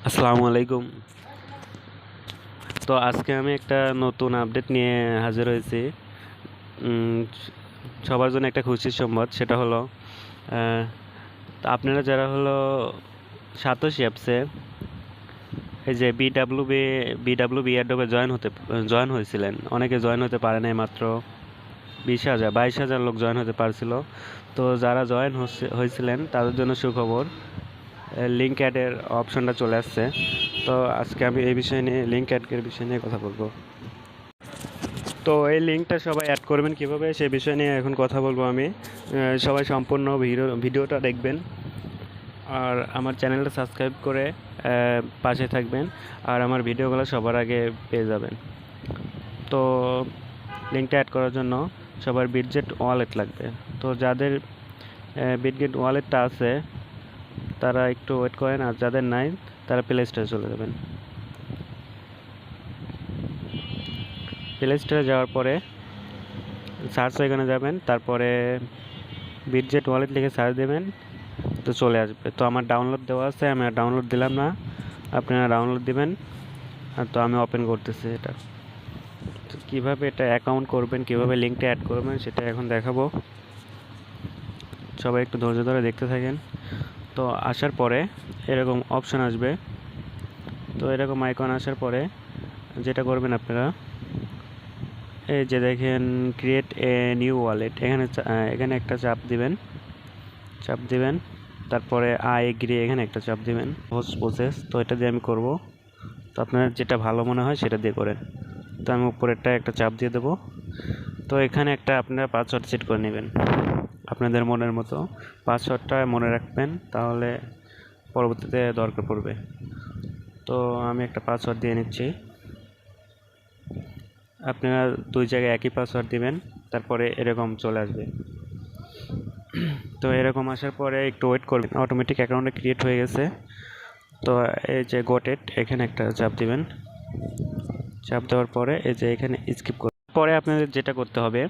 আসসালামু আলাইকুম। তো আজকে আমি একটা নতুন আপডেট নিয়ে হাজির হয়েছি। উম, সবার জন্য একটা খুশির সংবাদ, সেটা হলো আহ, আপনারা যারা হলো সাতোশি অ্যাপসে এই যে বিডাব্লিউ এয়ারড্রপে জয়েন হয়েছিলেন, অনেকে জয়েন হতে পারে নাই, মাত্র 20,000 22,000 লোক জয়েন হতে পারছিল। তো যারা জয়েন হয়েছিলেন তাদের জন্য সুখবর, লিঙ্ক অ্যাডের অপশনটা চলে আসছে। তো আজকে আমি এই বিষয় নিয়ে, লিঙ্ক অ্যাডের বিষয় নিয়ে কথা বলবো। তো এই লিঙ্কটা সবাই অ্যাড করবেন কিভাবে, সে বিষয় নিয়ে এখন কথা বলবো আমি। সবাই সম্পূর্ণ ভিডিওটা দেখবেন আর আমার চ্যানেলটা সাবস্ক্রাইব করে পাশে থাকবেন, আর আমার ভিডিওগুলো সবার আগে পেয়ে যাবেন। তো লিঙ্কটা অ্যাড করার জন্য সবার বিটজেট ওয়ালেট লাগবে। তো যাদের বিটগেট ওয়ালেটটা আছে তারা একটু ওয়েট করেন, আর যাদের নাই তারা প্লে স্টোরে চলে যাবেন। প্লে স্টোরে যাওয়ার পরে সার্চ এখানে যাবেন, তারপরে বিটজেট ওয়ালেট লিখে সার্চ দেবেন, তো চলে আসবে। তো আমার ডাউনলোড দেওয়া আছে, আমি আর ডাউনলোড দিলাম না, আপনারা ডাউনলোড দিবেন। আর তো আমি ওপেন করতেছি এটা। তো কীভাবে এটা অ্যাকাউন্ট করবেন, কীভাবে লিঙ্কটা অ্যাড করবেন সেটা এখন দেখাবো। সবাই একটু ধৈর্য ধরে দেখতে থাকেন। তো আসার পরে এরকম অপশন আসবে। তো এরকম আইকন আসার পরে যেটা করবেন আপনারা, এই যে দেখেন ক্রিয়েট এ নিউ ওয়ালেট, এখানে একটা চাপ দিবেন। তারপরে আই এগ্রি, এখানে একটা চাপ দিবেন। হোস্ট প্রসেস, তো এটা দিয়ে আমি করব। তো আপনার যেটা ভালো মনে হয় সেটা দিয়ে করেন। তো আমি উপরেরটা একটা চাপ দিয়ে দেবো। তো এখানে একটা আপনারা পাসওয়ার্ড সেট করে নেবেন আপনাদের মনের মতো। পাসওয়ার্ডটা মনে রাখবেন, তাহলে পরবর্তীতে দরকার পড়বে। তো আমি একটা পাসওয়ার্ড দিয়ে নিচ্ছি। আপনারা দুই জায়গায় একই পাসওয়ার্ড দিবেন, তারপরে এরকম চলে আসবে। তো এরকম আসার পরে একটু ওয়েট করবেন, অটোমেটিক অ্যাকাউন্টে ক্রিয়েট হয়ে গেছে। তো এই যে গটেড, এখানে একটা চাপ দিবেন। চাপ দেওয়ার পরে এই যে এখানে স্কিপ করবেন। পরে আপনাদের যেটা করতে হবে,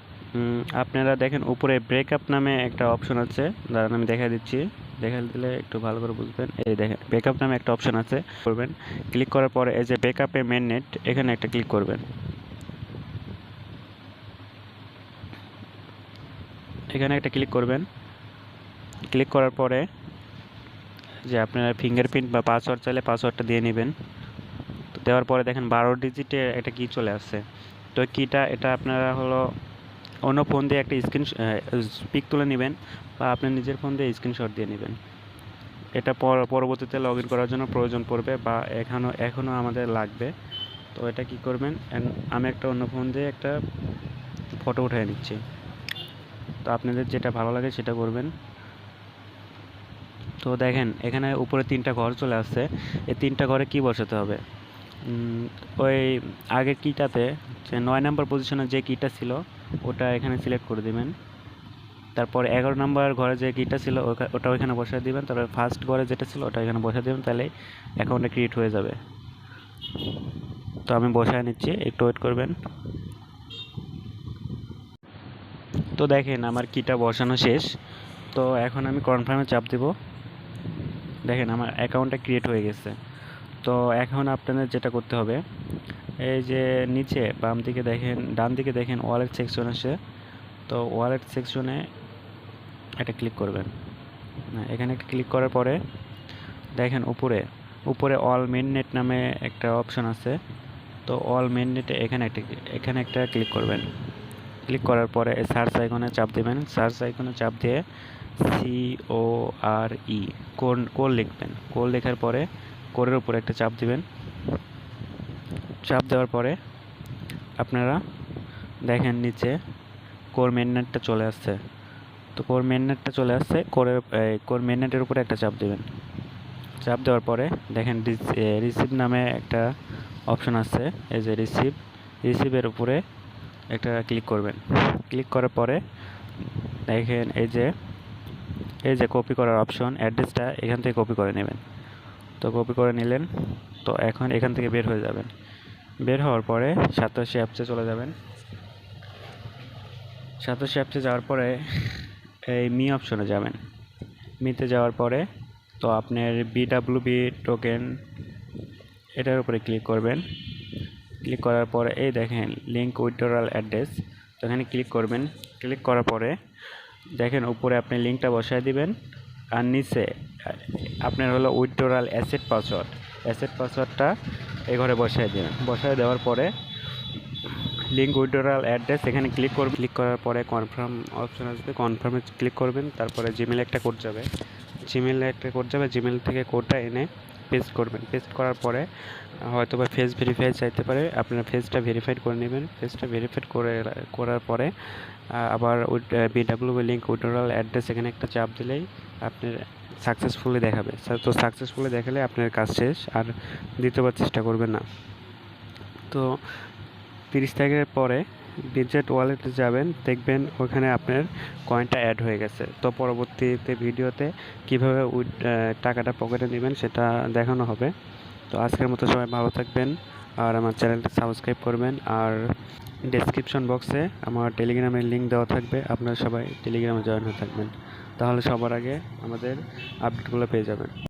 আপনারা দেখেন উপরে ব্রেকআপ নামে একটা অপশন আছে, দাঁড়ান আমি দেখা দিচ্ছি, দেখা দিলে একটু ভালো করে বুঝবেন। এই দেখেন ব্রেকআপ নামে একটা অপশন আছে, করবেন। ক্লিক করার পরে এই যে ব্যাকআপে মেন নেট, এখানে একটা ক্লিক করবেন। এখানে একটা ক্লিক করবেন। ক্লিক করার পরে যে আপনারা ফিঙ্গারপ্রিন্ট বা পাসওয়ার্ড চাইলে পাসওয়ার্ডটা দিয়ে নেবেন। তো দেওয়ার পরে দেখেন 12 ডিজিটে একটা কি চলে আসছে। তো কিটা এটা আপনারা হলো অন্য ফোন দিয়ে একটা পিক তুলে নেবেন, বা আপনার নিজের ফোন দিয়ে স্ক্রিনশট দিয়ে নেবেন। এটা পরবর্তীতে লগ ইন করার জন্য প্রয়োজন পড়বে, বা এখনও আমাদের লাগবে। তো এটা কি করবেন, আমি একটা অন্য ফোন দিয়ে একটা ফটো উঠিয়ে নিচ্ছি। তো আপনাদের যেটা ভালো লাগে সেটা করবেন। তো দেখেন এখানে উপরে 3টা ঘর চলে আসছে। এই 3টা ঘরে কি বসাতে হবে, ওই আগের কিটাতে যে 9 নম্বর পজিশনে যে কিটা ছিল ওটা এখানে সিলেক্ট করে দিবেন। তারপর 11 নম্বর ঘরে যে কিটা ছিল ওটা ওইখানে বসায় দিবেন। তারপরে ফার্স্ট ঘরে যেটা ছিল ওটা এখানে বসায় দিবেন, তাহলে অ্যাকাউন্টটা ক্রিয়েট হয়ে যাবে। তো আমি বসায় নিচ্ছি, একটু ওয়েট করবেন। তো দেখেন আমার কিটা বসানো শেষ। তো এখন আমি কনফার্মে চাপ দেব। দেখেন আমার অ্যাকাউন্টটা ক্রিয়েট হয়ে গেছে। তো এখন আপনাদের যেটা করতে হবে, এই যে নিচে বাম দিকে দেখেন, ডান দিকে দেখেন ওয়ালেট সেকশন আছে। তো ওয়ালেট সেকশনে এটা ক্লিক করবেন। এখানে একটা ক্লিক করার পরে দেখেন উপরে উপরে অল মেন নেট নামে একটা অপশন আছে। তো অল মেন নেটে এখানে একটা ক্লিক করবেন। ক্লিক করার পরে সার্চ আইকনে চাপ দেবেন। সার্চ আইকনে চাপ দিয়ে CORE কোড লিখবেন। কোড লেখার পরে কোডের উপরে একটা চাপ দিবেন। চাপ দেওয়ার পরে আপনারা দেখেন নিচে কোর মেননেটটা চলে আসছে। তো কোর মেননেটটা চলে আসছে, কোর মেননেটের উপরে একটা চাপ দেবেন। চাপ দেওয়ার পরে দেখেন রিসিভ নামে একটা অপশন আছে। এই যে রিসিভের উপরে একটা ক্লিক করবেন। ক্লিক করার পরে দেখেন এই যে কপি করার অপশন, অ্যাড্রেসটা এখান থেকে কপি করে নেবেন। তো কপি করে নিলেন। তো এখন এখান থেকে বের হয়ে যাবেন। বের হওয়ার পরে সাতোশি অ্যাপসে চলে যাবেন। সাতোশি অ্যাপসে যাওয়ার পরে এই মি অপশনে যাবেন। মিতে যাওয়ার পরে তো আপনার BWB টোকেন এটার উপরে ক্লিক করবেন। ক্লিক করার পরে এই দেখেন লিঙ্ক উইথড্রয়াল অ্যাড্রেস, তো এখানে ক্লিক করবেন। ক্লিক করার পরে দেখেন উপরে আপনি লিঙ্কটা বসায় দিবেন, আর নিচে আপনার হলো উইথড্রয়াল অ্যাসেট পাসওয়ার্ডটা এই ঘরে বসায় দেবেন। বসায় দেওয়ার পরে লিঙ্ক উইথড্রয়াল অ্যাড্রেস এখানে ক্লিক করবেন। ক্লিক করার পরে কনফার্ম অপশন আসবে, কনফার্মে ক্লিক করবেন। তারপরে জিমেলে একটা কোড যাবে, জিমেল থেকে কোডটা এনে পেস্ট করবেন। পেস্ট করার পরে হয়তো বা ফেস ভেরিফাই চাইতে পারে, আপনারা ফেসটা ভেরিফাইড করে নেবেন। ফেসটা ভেরিফাইড করার পরে আবার বিডাব্লিউ লিঙ্ক উইথড্রয়াল অ্যাড্রেস এখানে একটা চাপ দিলেই আপনার সাকসেসফুলি দেখাবে। তো সাকসেসফুলি দেখালে আপনার কাজ শেষ, আর দ্বিতীয়বার চেষ্টা করবেন না। তো 30 তারিখের পরে ডিজিট ওয়ালেটে যাবেন, দেখবেন ওখানে আপনার কয়েনটা অ্যাড হয়ে গেছে। তো পরবর্তীতে ভিডিওতে কীভাবে টাকাটা পকেটে নেবেন সেটা দেখানো হবে। তো আজকের মতো সবাই ভালো থাকবেন, আর আমার চ্যানেলটা সাবস্ক্রাইব করবেন। আর ডেসক্রিপশন বক্সে আমার টেলিগ্রামের লিঙ্ক দেওয়া থাকবে, আপনারা সবাই টেলিগ্রামে জয়েন হয়ে থাকবেন, তাহলে সবার আগে আমাদের আপডেটগুলো পেয়ে যাবেন।